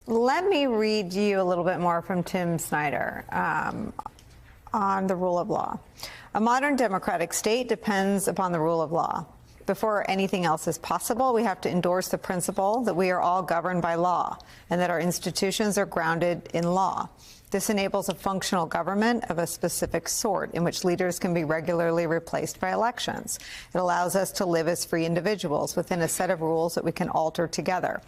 Let me read you a little bit more from Tim Snyder on the rule of law. A modern democratic state depends upon the rule of law. Before anything else is possible, we have to endorse the principle that we are all governed by law and that our institutions are grounded in law. This enables a functional government of a specific sort in which leaders can be regularly replaced by elections. It allows us to live as free individuals within a set of rules that we can alter together.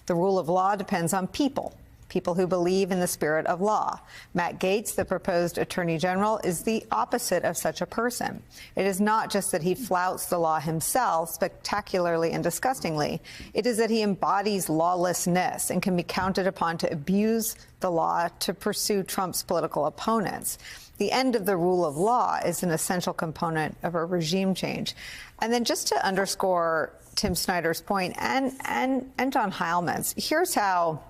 The rule of law depends on people who believe in the spirit of law. Matt Gaetz, the proposed Attorney General, is the opposite of such a person. It is not just that he flouts the law himself spectacularly and disgustingly. It is that he embodies lawlessness and can be counted upon to abuse the law to pursue Trump's political opponents. The end of the rule of law is an essential component of a regime change. And then just to underscore Tim Snyder's point and John Heilman's, here's how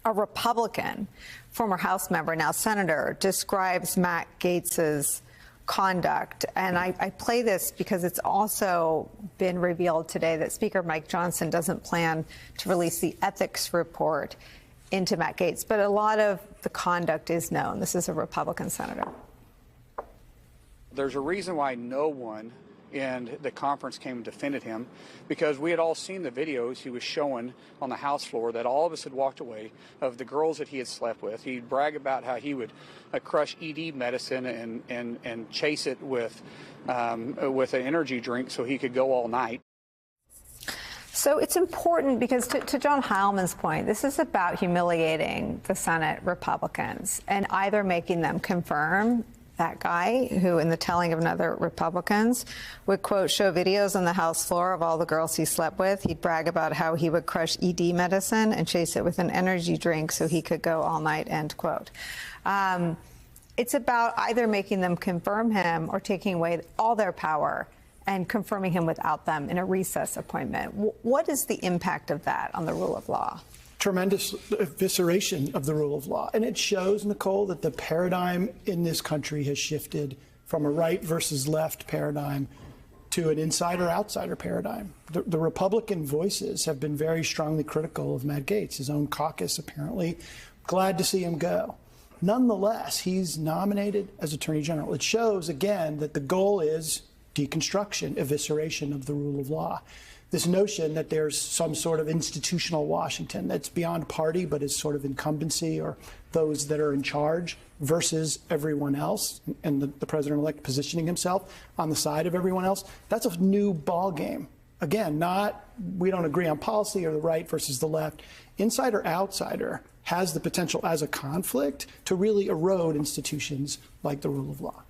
a Republican, former House member, now senator, describes Matt Gaetz's conduct. And I play this because it's also been revealed today that Speaker Mike Johnson doesn't plan to release the ethics report into Matt Gaetz. But a lot of the conduct is known. This is a Republican senator. There's a reason why no one in the conference came and defended him, because we had all seen the videos he was showing on the House floor that all of us had walked away of the girls that he had slept with. He'd brag about how he would crush ED medicine and chase it with an energy drink so he could go all night. So it's important because to John Heilman's point, this is about humiliating the Senate Republicans and either making them confirm that guy who, in the telling of another Republicans, would, quote, show videos on the House floor of all the girls he slept with. He'd brag about how he would crush ED medicine and chase it with an energy drink so he could go all night, end quote. It's about either making them confirm him or taking away all their power and confirming him without them in a recess appointment. What is the impact of that on the rule of law? Tremendous evisceration of the rule of law. And it shows, Nicolle, that the paradigm in this country has shifted from a right versus left paradigm to an insider-outsider paradigm. The Republican voices have been very strongly critical of Matt Gaetz, his own caucus apparently. Glad to see him go. Nonetheless, he's nominated as Attorney General. It shows, again, that the goal is deconstruction, evisceration of the rule of law. This notion that there's some sort of institutional Washington that's beyond party but is sort of incumbency or those that are in charge versus everyone else, and the president-elect positioning himself on the side of everyone else, that's a new ball game. Again, not we don't agree on policy or the right versus the left. Insider-outsider has the potential as a conflict to really erode institutions like the rule of law.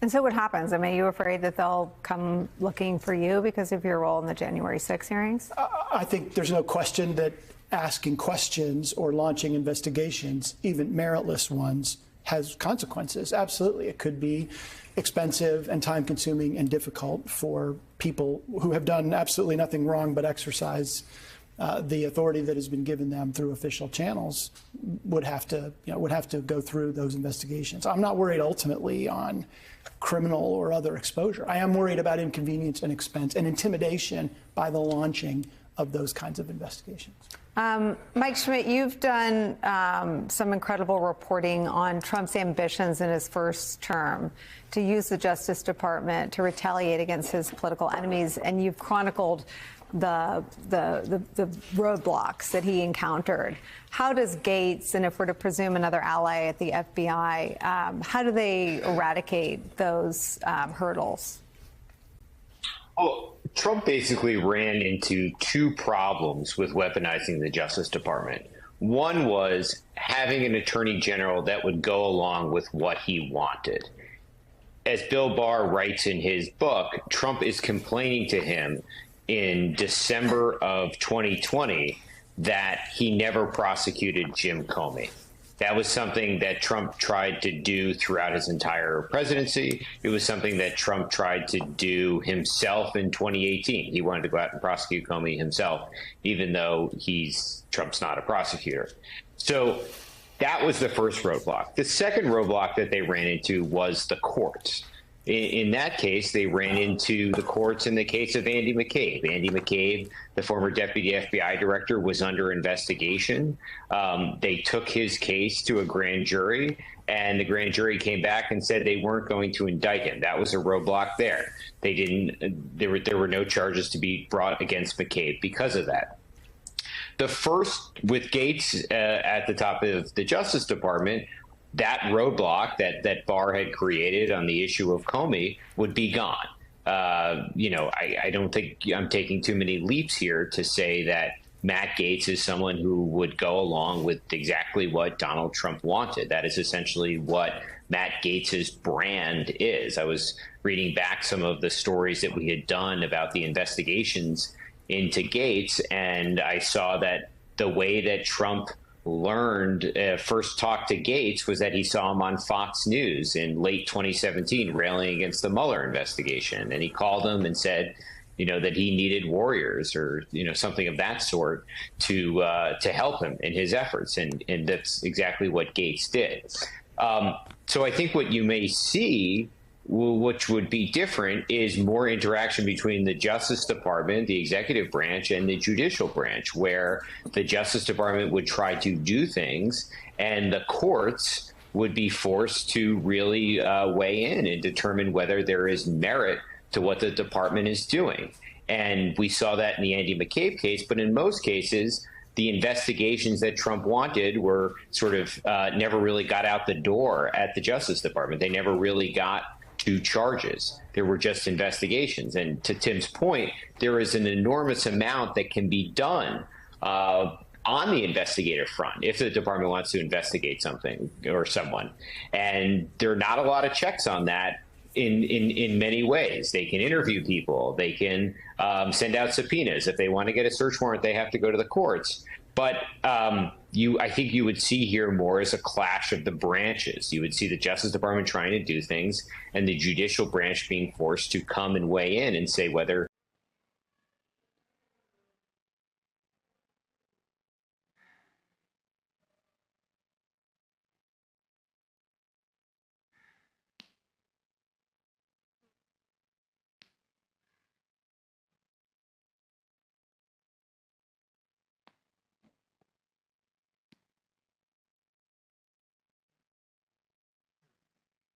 And so what happens? I mean, are you afraid that they'll come looking for you because of your role in the January 6 hearings? I think there's no question that asking questions or launching investigations, even meritless ones, has consequences. Absolutely. It could be expensive and time-consuming and difficult for people who have done absolutely nothing wrong but exercise the authority that has been given them through official channels. Would have to go through those investigations. I'm not worried ultimately on criminal or other exposure. I am worried about inconvenience and expense and intimidation by the launching of those kinds of investigations. Mike Schmidt, you've done some incredible reporting on Trump's ambitions in his first term to use the Justice Department to retaliate against his political enemies, and you've chronicled the roadblocks that he encountered. How does Gaetz, and if we're to presume another ally at the FBI, how do they eradicate those hurdles? Well, Trump basically ran into two problems with weaponizing the Justice Department. One was having an attorney general that would go along with what he wanted. As Bill Barr writes in his book, Trump is complaining to him in December of 2020 that he never prosecuted Jim Comey. That was something that Trump tried to do throughout his entire presidency. It was something that Trump tried to do himself in 2018. He wanted to go out and prosecute Comey himself, even though Trump's not a prosecutor. So that was the first roadblock. The second roadblock that they ran into was the courts. In that case, they ran into the courts in the case of Andy McCabe. Andy McCabe, the former deputy FBI director, was under investigation. They took his case to a grand jury, and the grand jury came back and said they weren't going to indict him. That was a roadblock there. They didn't. There were no charges to be brought against McCabe because of that. The first, with Gates at the top of the Justice Department, that roadblock that Barr had created on the issue of Comey would be gone. I don't think I'm taking too many leaps here to say that Matt Gaetz is someone who would go along with exactly what Donald Trump wanted. That is essentially what Matt Gaetz's brand is. I was reading back some of the stories that we had done about the investigations into Gaetz, and I saw that the way that Trump first talked to Gaetz was that he saw him on Fox News in late 2017 railing against the Mueller investigation, and he called him and said, that he needed warriors or something of that sort to help him in his efforts, and that's exactly what Gaetz did. So I think what you may see, which would be different, is more interaction between the Justice Department, the executive branch, and the judicial branch, where the Justice Department would try to do things and the courts would be forced to really weigh in and determine whether there is merit to what the department is doing. And we saw that in the Andy McCabe case, but in most cases, the investigations that Trump wanted were sort of never really got out the door at the Justice Department. They never really got to charges. There were just investigations. And to Tim's point, there is an enormous amount that can be done on the investigative front if the department wants to investigate something or someone. And there are not a lot of checks on that in many ways. They can interview people. They can send out subpoenas. If they want to get a search warrant, they have to go to the courts. But I think you would see here more as a clash of the branches. You would see the Justice Department trying to do things and the judicial branch being forced to come and weigh in and say whether